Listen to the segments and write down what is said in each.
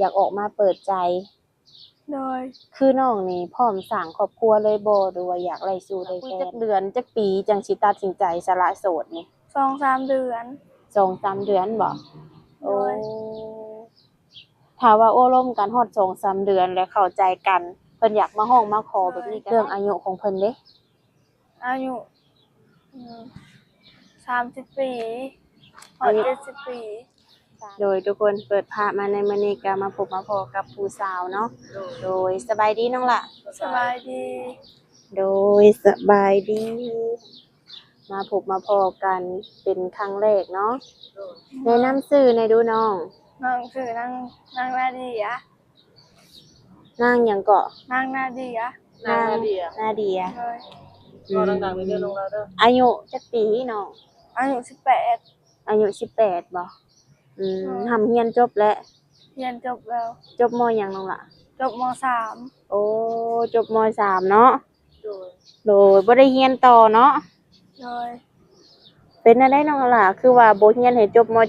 อยากออกมาเปิดใจโดยคือน้องนี่พร้อมสร้างครอบครัวเลยบ่หรือว่าอยากไล่สู่ได้แค่จักเดือนจักปีจังสิตัดสินใจสละโสดนี่2-3 เดือน 2-3 เดือนบ่โดโอ้ยถ้าว่าโอ้ร่วมกันฮอด2-3 เดือนแล้วเข้าใจกันเพิ่นอยากมาฮ้องมาขอแบบนี้ก็เรื่องอายุของเพิ่นเด้อายุ30 ปีฮอด70 ปีโดยทุกคนเปิดภาพมาในมื้อนี้ก็มาพบมาพ้อกับผู้สาวเนาะโดยสบายดีน้องล่ะสบายดีโดยสบายดีมาพบมาพ้อกันเป็นครั้งแรกเนาะแนะนำชื่อหน่อยดูน้องน้องชื่อนางนาเดียนางหยังเกาะนางนาเดียนางนาเดียโดยก็ดังๆไปเรื่อยลงแล้วเด้ออายุจักปีน้องอายุ18อายุ18บ่ทำเรียนจบแล้วเรียนจบแล้วจบม.หยังน้องล่ะจบม.3โอ้จบม.3เนาะโดยบ่ได้เรียนต่อเนาะโดยเป็นจั่งใดน้องล่ะคือว่าบ่เรียนให้จบม.7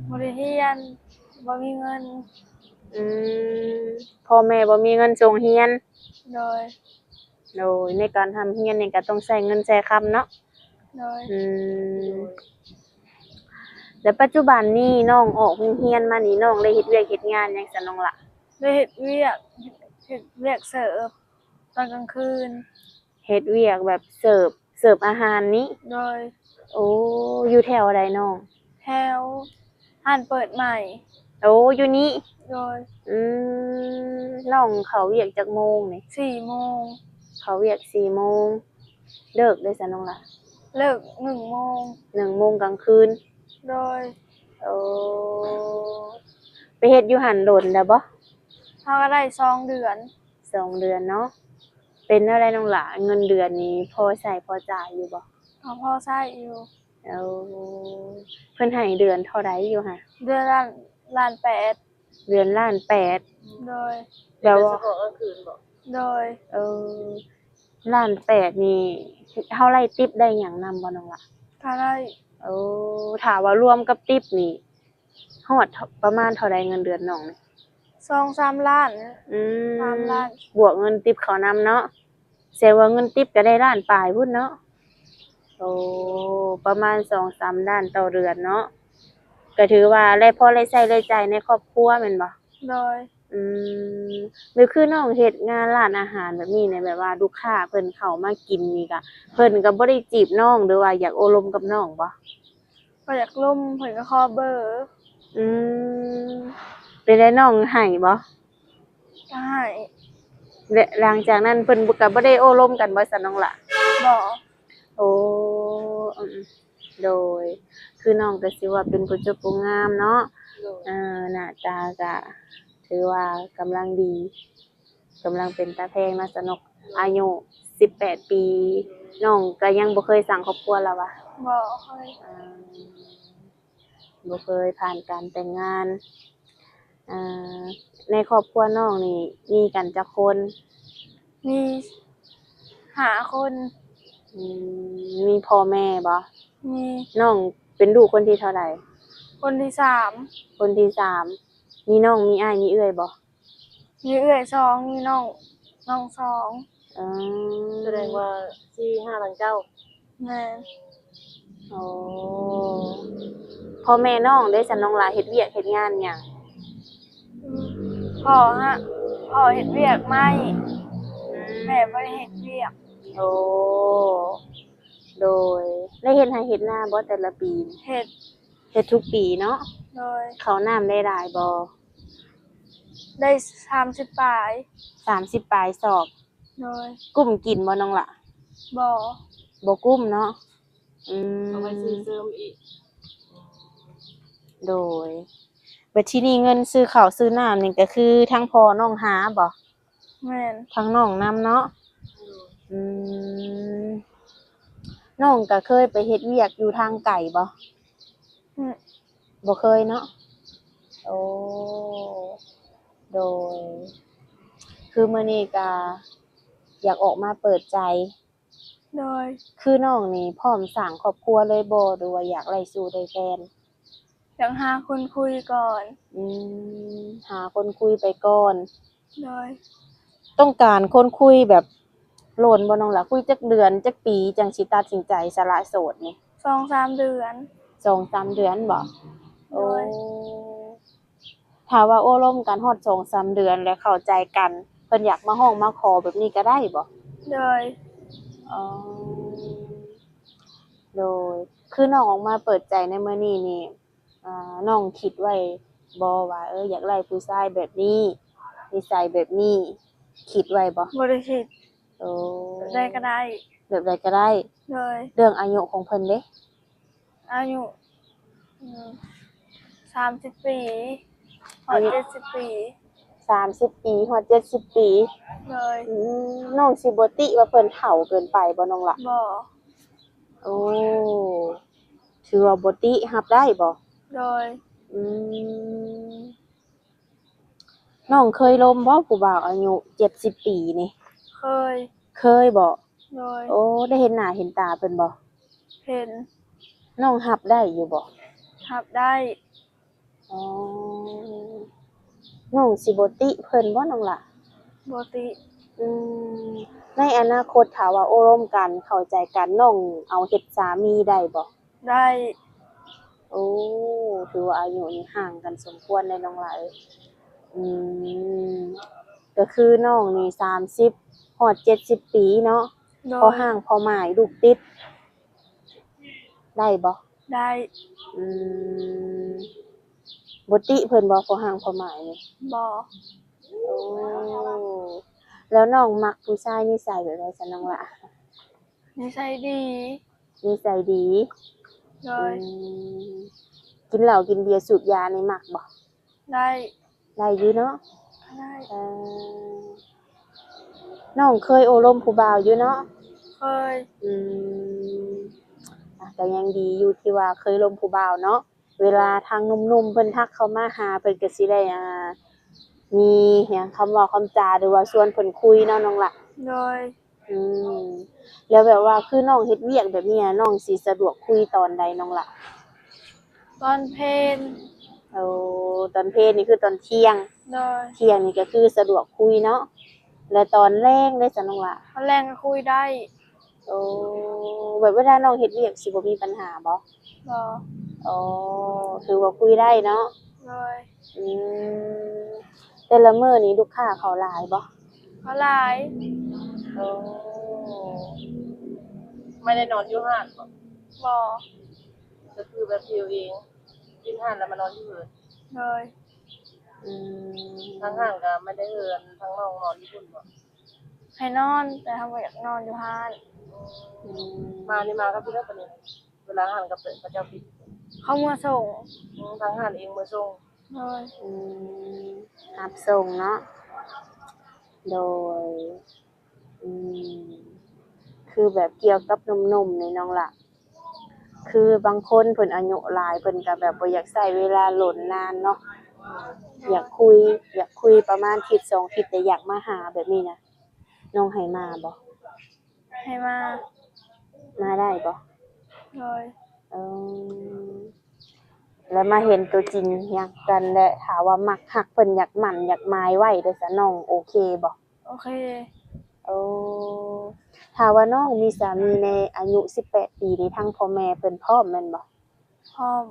บ่ได้เรียนบ่มีเงินอืพ่อแม่บ่มีเงินส่งเรียนโดยในการทำเรียนนี่ก็ต้องใช้เงินใช้คำเนาะโดยแล้วปัจจุบันนี้น้องออกโรงเรียนมานี่น้องได้เฮ็ดเวียกเฮ็ดงานหยังซั้นน้องล่ะได้เฮ็ดเวียกเสิร์ฟตอนกลางคืนเฮ็ดเวียกแบบเสิร์ฟอาหารนี้โดยโอ้อยู่แถวใดน้องแถวห้านเปิดใหม่โอ้อยู่นี่โดยน้องเข้าเวียกจักโมงนี่4 โมงเข้าเวียก4 โมงเลิกได้ซั้นน้องล่ะเลิก1 โมง1 โมงกลางคืนโดยโอ้ไปเฮ็ดอยู่หั้นโดนแล้วบ่เฮาก็ได้2 เดือน2 เดือนเนาะเป็นจั่งใดน้องล่ะเงินเดือนนี้พอใช้พอจ่ายอยู่บ่ก็พอใช้อยู่เพิ่นให้เดือนเท่าใดอยู่ห่ะเดือนละ1,800,000เดือนละ1,800,000โดยแล้วเฉพาะกลางคืนบ่โดย1,800,000นี่เฮาไล่ติปได้หยังนำบ่น้องล่ะถ้าได้ถ้าว่ารวมกับติปนี่ฮอดประมาณเท่าใดเงินเดือนน้องนี่2-3 ล้าน3 ล้านบวกเงินติปเขานำเนาะแสดงว่าเงินติปก็ได้ล้านปลายพุ่นเนาะประมาณ 2-3 ล้านต่อเดือนเนาะก็ถือว่าได้พอได้ใช้ได้จ่ายในครอบครัวแม่นบ่โดยหรือคือน้องเฮ็ดงานร้านอาหารแบบนี้เนี่ยแบบว่าลูกค้าเพิ่นเข้ามากินนี่ก็เพิ่นก็บ่ได้จีบน้องหรือว่าอยากโอ้ลมกับน้องบ่ก็อยากล่มเพิ่นก็ขอเบอร์เป็นได้น้องให้บ่ก็ให้และหลังจากนั้นเพิ่นก็บ่ได้โอ้ลมกันบ่ซั่นน้องล่ะบ่โอ้โดยคือน้องก็สิว่าเป็นผู้จบผู้งามเนาะหน้าตาก็ถือว่ากำลังดีกำลังเป็นตาแพงเนาะสนุกอายุ18 ปีน้องก็ยังบ่เคยสร้างครอบครัวแล้ววะบ่เคยบ่เคยผ่านการแต่งงานในครอบครัวน้องนี่มีกันจักคนมี5 คนมีพ่อแม่บ่มีน้องเป็นลูกคนที่เท่าใดคนที่3คนที่3มีน้องมีอ้ายมีเอื้อยบ่มีเอื้อย2มีน้อง2แสดงว่า4 5หลังเจ้าแม่นพ่อแม่น้องได้ซั่นน้องหลาเฮ็ดเวียกเฮ็ดงานหยังพ่อเฮ็ดเวียกไม้แม่บ่ได้เฮ็ดเวียกโดยได้เฮ็ดไร่เฮ็ดนาบ่แต่ละปีเฮ็ดทุกปีเนาะโดยข้าวน้ำได้หลายบ่ได้30ปลาย30ปลายศอกโดยกุ้มกินบ่น้องล่ะบ่กุ้มเนาะเอาไว้ซื้อเสริมอีกโดยบัดทีนี้เงินซื้อข้าวซื้อน้ำนี่ก็คือทั้งพ่อน้องหาบ่แม่นทั้งน้องนำเนาะน้องก็เคยไปเฮ็ดเวียกอยู่ทางไกลบ่บ่เคยเนาะโดยคือมื้อนี้ก็อยากออกมาเปิดใจโดยคือน้องนี่พร้อมสร้างครอบครัวเลยบ่หรือว่าอยากไล่สู่ได้แฟน อยากหาคนคุยก่อน อืหาคนคุยไปก่อน โดย ต้องการคนคุยแบบโลนบ่น้องล่ะคุยจักเดือนจักปีจังสิตัดสินใจสละโสดนี่ 2-3 เดือน 2-3 เดือนบ่ โด โอ้ ย ถ้าว่าโอ้ร่วมกันฮอด2-3 เดือนแล้วเข้าใจกันเพิ่นอยากมาฮ้องมาขอแบบนี้ก็ได้บ่ โดย อ๋อโดยคือน้องออกมาเปิดใจในมื้อนี้นี่น้องคิดไว้บ่ว่าอยากได้ผู้ชายแบบนี้นิสัยแบบนี้คิดไว้บ่ บ่ได้คิด โอ้ ได้ก็ได้ แบบใดก็ได้ โดย เรื่องอายุของเพิ่นเด้ อายุ30 ปีฮอด70 ปี30 ปีฮอด70 ปี โดย น้องสิบ่ติว่าเพิ่นเฒ่าเกินไปบ่น้องล่ะ บ่ โอ้ถือว่าบ่ติรับได้บ่ โดย อืมน้องเคยลมบ่ผู้บ่าวอายุ70 ปีนี่ เคย เคยบ่ โดย โอ้ได้เห็นหน้าเห็นตาเพิ่นบ่ เห็น น้องรับได้อยู่บ่ รับได้ อ๋อน้องสิบ่ติเพิ่นบ่น้องล่ะ บ่ติ อืมในอนาคตถ้าว่าโอ้ร่วมกันเข้าใจกันน้องเอาเฮ็ดสามีได้บ่ ได้ โอ้ถือว่าอายุนี่ห่างกันสมควรเลยน้องหลายอืมก็คือน้องนี่30ฮอด70 ปีเนาะ โด พอย ห่างพอหมายลูกติด ได้บ่ ได้ อืมบ่ติเพิ่นบ่พอห่างพอหมายนี่ บ่ โอ้แล้วน้องมักผู้ชายนิสัยแบบใดซะน้องล่ะ นิสัยดี นิสัยดี โด อื ย มกินเหล้ากินเบียร์สูบยานี่มักบ่ ได้ ได้อยู่เนาะ ได้ น้องเคยโอลมผู้บ่าวอยู่เนาะ เคย อืมก็ยังดีอยู่ที่ว่าเคยลมผู้บ่าวเนาะเวลาทางหนุ่มๆเพิ่นทักเข้ามาหาเพิ่นก็สิได้มีหยังคำเว้าคำจาหรือว่าชวนเพิ่นคุยเนาะน้องล่ะ โดย อืมแล้วแบบว่าคือน้องเฮ็ดเวียกแบบนี้น้องสิสะดวกคุยตอนใดน้องล่ะ ตอนเพลน โอ้ตอนเพลนี่คือตอนเที่ยง โดย เที่ยงนี่ก็คือสะดวกคุยเนาะแล้วตอนแลงได้จ้ะน้องล่ะ ตอนแรงก็คุยได้ โอ้แบบเวลาน้องเฮ็ดเวียกสิบ่มีปัญหาบ่ บ่ อ๋อถือว่าคุยได้เนาะ โดย อืมแต่ละมื้อนี้ลูกค้าเขาหลายบ่ เขาหลาย โอ้ ไม่ได้นอนอยู่ห้างบ่ บ่ ก็คือแบบอยู่เองกินห้างแล้วมานอนอยู่เหิน โดย อืม ทางห้างก็ไม่ได้เหินทางน้องนอนอยู่พุ่นบ่ ให้นอน แต่ทำไมอยากนอนอยู่ห้าน อืม มานี่มาก็พี่แล้วปานนี้เวลาห้างก็เปิดพระเจ้าปิด เขาเมื่อส่ง ทางห้างเองมาส่ง โดย อืมรับส่งเนาะโดยอืมคือแบบเกี่ยวกับหนุ่มๆนี่น้องล่ะ คือบางคนเพิ่นอายุหลายเพิ่นก็แบบบ่อยากใช้เวลาโหลนนานเนาะอยากคุยประมาณอาทิตย์2อาทิตย์แต่อยากมาหาแบบนี้นะน้องให้มาบ่ ให้มา มาได้บ่ โดย เออแล้วมาเห็นตัวจริงอยากกันและถามว่ามักฮักเพิ่นอยากหมั่นอยากหมายไว้เด้อซะน้องโอเคบ่ โอเค โอ้ถ้าว่าน้องมีสามีในอายุ18 ปีนี่ทั้งพ่อแม่เพิ่นพร้อมแม่นบ่ พร้อม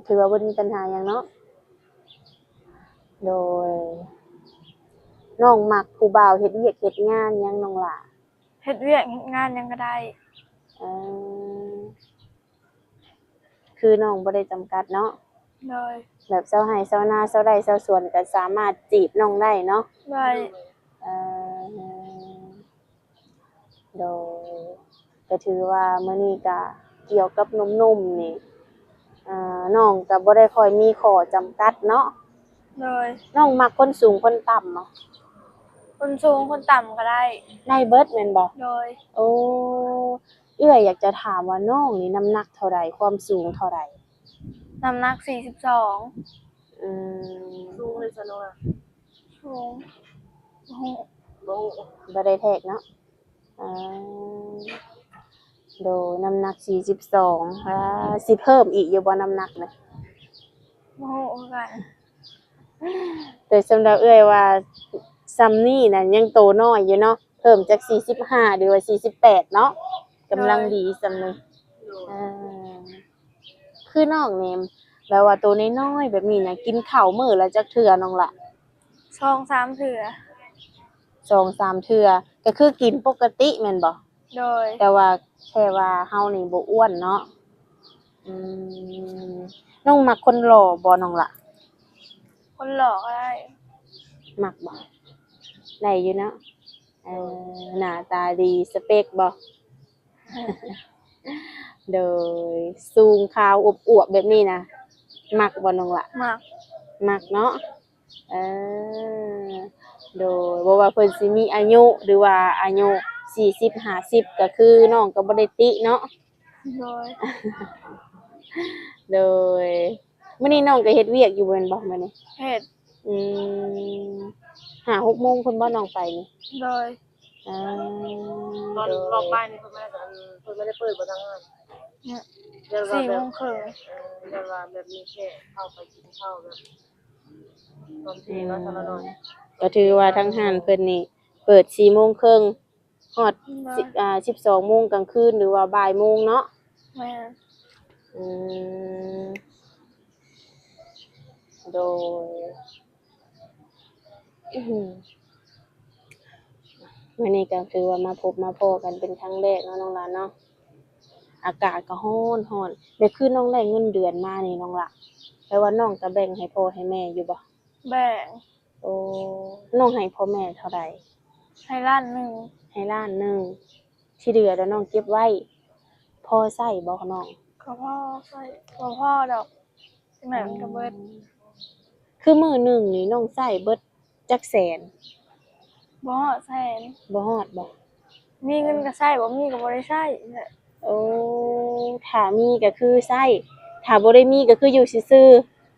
ถือว่าบ่มีปัญหาหยังเนาะโดยน้องมักผู้บ่าวเฮ็ดเวียกเฮ็ดงานหยังน้องล่ะ เฮ็ดเวียกเฮ็ดงานหยังก็ได้ เออคือน้องบ่ได้จำกัดเนาะ โดย แบบเซาไร่เซานาเซาไร่เซาสวนก็สามารถจีบน้องได้เนาะ ได้ เออโดยก็ถือว่ามื้อนี้ก็เกี่ยวกับหนุ่มๆนี่น้องก็บ่ได้ค่อยมีข้อจำกัดเนาะ โดย น้องมักคนสูงคนต่ำเนาะ คนสูงคนต่ำก็ได้ ได้เบิดแม่นบ่ โดย โอ้เอื้อยอยากจะถามว่าน้องนี่น้ำหนักเท่าใดความสูงเท่าใด น้ำหนัก42 อืม สูงเลยซะเนาะ สูงโอ้โห บ่ฮู้ บ่ได้แทกเนาะอ่าโดน้ำหนัก42สิเพิ่มอีกอยู่บ่น้ำหนักน่ะ โมโหกัน โดยสำหรับเอ้อยว่าซัมนี่น่ะยังโตน้อยอยู่เนาะเพิ่มจาก45หรือว่า48เนาะกำลังดีสำนึก โดย อ่าคือน้องนี่แบบว่าตัวน้อยๆแบบนี้น่ะกินข้าวมื้อละจักเทื่อน้องล่ะ 2-3 เถื่อ 2-3 เทื่อก็คือกินปกติแม่นบ่ โดย แต่ว่าแค่ว่าเฮานี่บ่อ้วนเนาะอืมน้องมักคนหล่อบ่น้องล่ะ คนหลอกก็ได้ มักบ่ได้อยู่เนาะหน้าตาดีสเปคบ่ โดยสูงขาวอวบๆแบบนี้นะมักบ่น้องล่ะ มาก มักเนาะเออโดยบ่ว่าเพิ่นสิมีอายุหรือว่าอายุ40 50ก็คือน้องก็บ่ได้ติเนาะ โดย โดยมื้อนี้น้องก็เฮ็ดเวียกอยู่แม่นบ่มื้อนี้ เห็ด อืม5-6โมงเพิ่นบ่น้องไปนี่ โดย อ่า ตอน โดย รอบบ่ายนี่เพิ่นมากันเพิ่นไม่ได้เปิดบ่ทางงาน เนี่ย เดี๋ยวว่า 4 แบ โม บ งครึ่ง เดี๋ยวว่าแบบมีแค่เข้าไปกินข้าวแบบตอนเที่ยงก็ซะละหน่อย ก็ถือว่าทางห้านเพิ่นนี่เปิด4โมงครึ่งฮอด โดย 12โมงกลางคืนหรือว่าบ่ายโมงเนาะ แม่น อืมโดยวันนี้ก็คือว่ามาพบมาพอกันเป็นครั้งแรกเนาะน้องหลานเนาะอากาศก็ร้อนร้อนเดี๋ยวคือน้องได้เงินเดือนมานี่น้องละแปลว่าน้องก็แบ่งให้พ่อให้แม่อยู่บ่ แบ่ง โอ้น้องให้พ่อแม่เท่าใด ให้ล้านหนึ่ง ให้ล้านหนึ่งที่เหลือแล้วน้องเก็บไว้พอใช้บ่น้อง ก็พ่อใส่ก็พ่อดอกจังไหนมันก็เบิด คือมื้อหนึงนี่น้องใช้เบิดจักแสน บ่ฮอดแสน บ่ฮอดบ่ มีเงินก็ใช้บ่มีก็บ่ได้ใช้เนี่ย โอ้ถ้ามีก็คือใช้ถ้าบ่ได้มีก็คืออยู่ซื่อ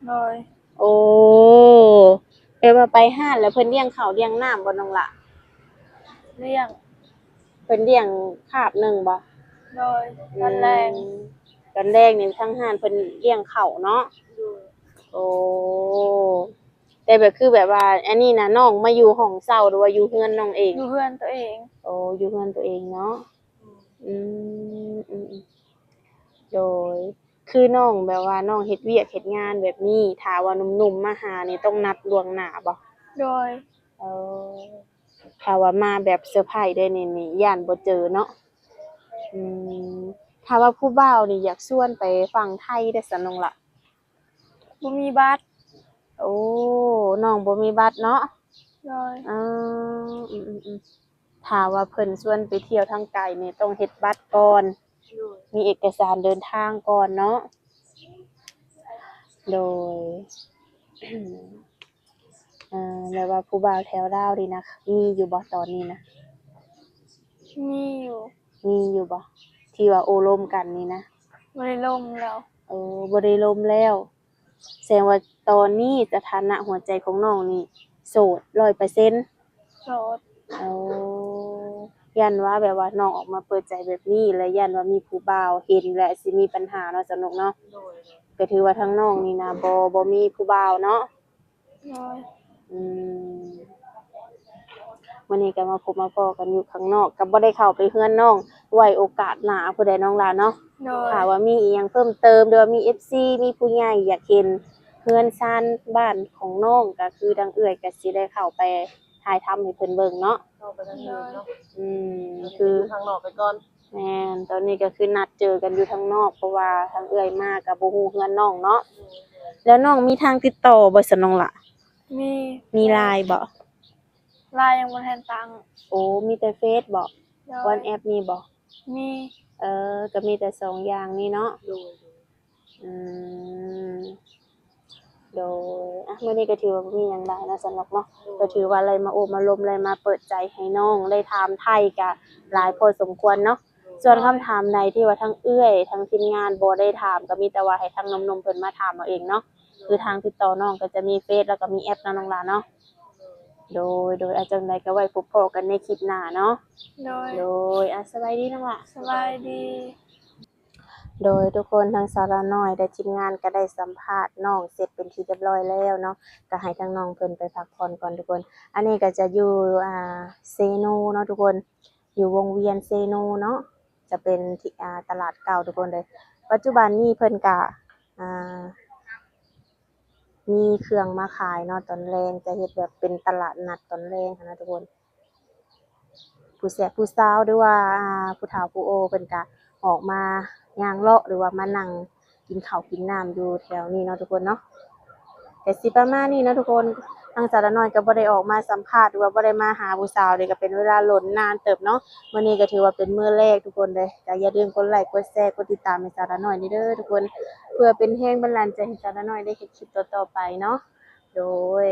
โดย ๆโอ้แปลว่าไปห้านแล้วเพิ่นเลี้ยงข้าวเลี้ยงน้ำบ่น้องล่ะ เลี้ยง เพิ่นเลี้ยงคาบหนึงบ่ โดยตอนแรง ตอนแรกนี่ทางห้านเพิ่นเลี้ยงข้าวเนาะ ดู โอ้แต่แบบคือแบบว่าอันนี้นะน้องมาอยู่ห้องเช่าหรือว่าอยู่เฮือนน้องเอง อยู่เพื่อนตัวเอง โอ้อยู่เฮือนตัวเองเนาะอืมโดยคือน้องแบบว่าน้องเฮ็ดเวียกเฮ็ดงานแบบนี้ถ้าว่าหนุ่มๆมาหานี่ต้องนัดล่วงหน้าบ่ โดย เออถ้าว่ามาแบบเซอร์ไพรส์ได้นี่ย้านบ่เจอเนาะอืมถ้าว่าผู้บ่าวนี่อยากชวนไปฟังไทยได้ซะน้องล่ะ บ่มีบัตร โอ้น้องบ่มีบัตรเนาะ โดย อ๋อถ้าว่าเพิ่นชวนไปเที่ยวทางไกลนี่ต้องเฮ็ดบัตรก่อน ดู มีเอกสารเดินทางก่อนเนาะ โดย แล้วว่าผู้บ่าวแถวลาวนี่นะมีอยู่บ่ตอนนี้นะ มีอยู่ มีอยู่บ่ที่ว่าโอ้ร่มกันนี่นะ บ่ได้ล่มแล้ว บ่ได้ร่มแล้ว แสดงว่าตอนนี้สถานะหัวใจของน้องนี่โสด 100% โสด เอายันว่าแบบว่าน้องออกมาเปิดใจแบบนี้แล้วยันว่ามีผู้บ่าวเห็นและสิมีปัญหาเนาะสนุกเนาะ โดย ก็ถือว่าทั้งน้องนี่นะบ่มีผู้บ่าวเนาะ โดย อืมวันนี้ก็มาพบมาพ้อกันอยู่ข้างนอกก็บ่ได้เข้าไปเฮือนน้องไว้โอกาสหน้าผู้ใดน้องหลานเนาะ โดย ถ้าว่ามีอีหยังเพิ่มเติมหรือว่ามี FC มีผู้ใหญ่อยากเห็นเฮือนซ่านบ้านของน้องก็คือทางเอื้อยก็สิได้เข้าไปถ่ายทำให้เพิ่นเบิ่งเนาะ เข้าไปทางอื่นเนาะ อืม คื คือ อ ข้างนอกไปก่อน แม่นตอนนี้ก็คือนัดเจอกันอยู่ทางนอกเพราะว่าทางเอื้อยมาก็บ่ฮู้เฮือนน้องเนาะแล้วน้องมีทางติดต่อบ่ซั่นน้องล่ะ มี มี LINE บ่ ลายยังบ่ทันตังค์ โอ้มีแต่เฟซบ่ โดย WhatsApp มีบ่ มี ก็มีแต่สองอย่างนี้เนาะ ดู อืมโดยมื้อนี้ก็ถือว่าบ่มีหยังหลายนะสำหรับเนาะก็ถือว่าอะไรมาโอบมาลมอะไรมาเปิดใจให้น้องได้ถามไทยก็หลายพอสมควรเนาะส่วนคำถามใดที่ว่าทั้งเอื้อยทั้งทีมงานบ่ได้ถามก็มีแต่ว่าให้ทางหนุ่มๆเพิ่นมาถามเอาเองเนาะคือทางติดต่อน้องก็จะมีเฟซแล้วก็มีแอปเนาะน้องหลานเนาะโดยอาจังใดก็ไว้พบพอกันในคลิปหน้าเนาะ โดย โดยสบายดีน้องหล่ะ สบายดี โดยทุกคนทางสาระน้อยและทีมงานก็ได้สัมภาษณ์น้องเสร็จเป็นที่เรียบร้อยแล้วเนาะก็ให้ทางน้องเพิ่นไปพักผ่อนก่อนทุกคนอันนี้ก็จะอยู่เซโนเนาะทุกคนอยู่วงเวียนเซโนเนาะจะเป็นที่ตลาดเก่าทุกคนเลยปัจจุบันนี้เพิ่นก็อ่ามีเครื่องมาขายเนาะตอนแลงจะเฮ็ดแบบเป็นตลาดนัดตอนแลงหั้นนะทุกคน ผู้แสบผู้สาวหรือว่าผู้เฒ่าผู้โอเพิ่นก็ออกมาย่างเลาะหรือว่ามานั่งกินข้าวกินน้ำอยู่แถวนี้เนาะทุกคนเนาะแต่สิประมาณนี้เนาะทุกคนทางสาวน้อยก็บ่ได้ออกมาสัมภาษณ์หรือว่าบ่ได้มาหาผู้สาวเลยก็เป็นเวลาหล่นนานเติบเนาะมื้อนี้ก็ถือว่าเป็นมื้อแรกทุกคนเลยก็อย่าลืมกดไลค์กดแชร์กดติดตามให้สาวน้อยนี่เด้อทุกคนเพื่อเป็นแรงบันดาลใจให้สาวน้อยได้เฮ็ดคลิปต่อๆไปเนาะโดย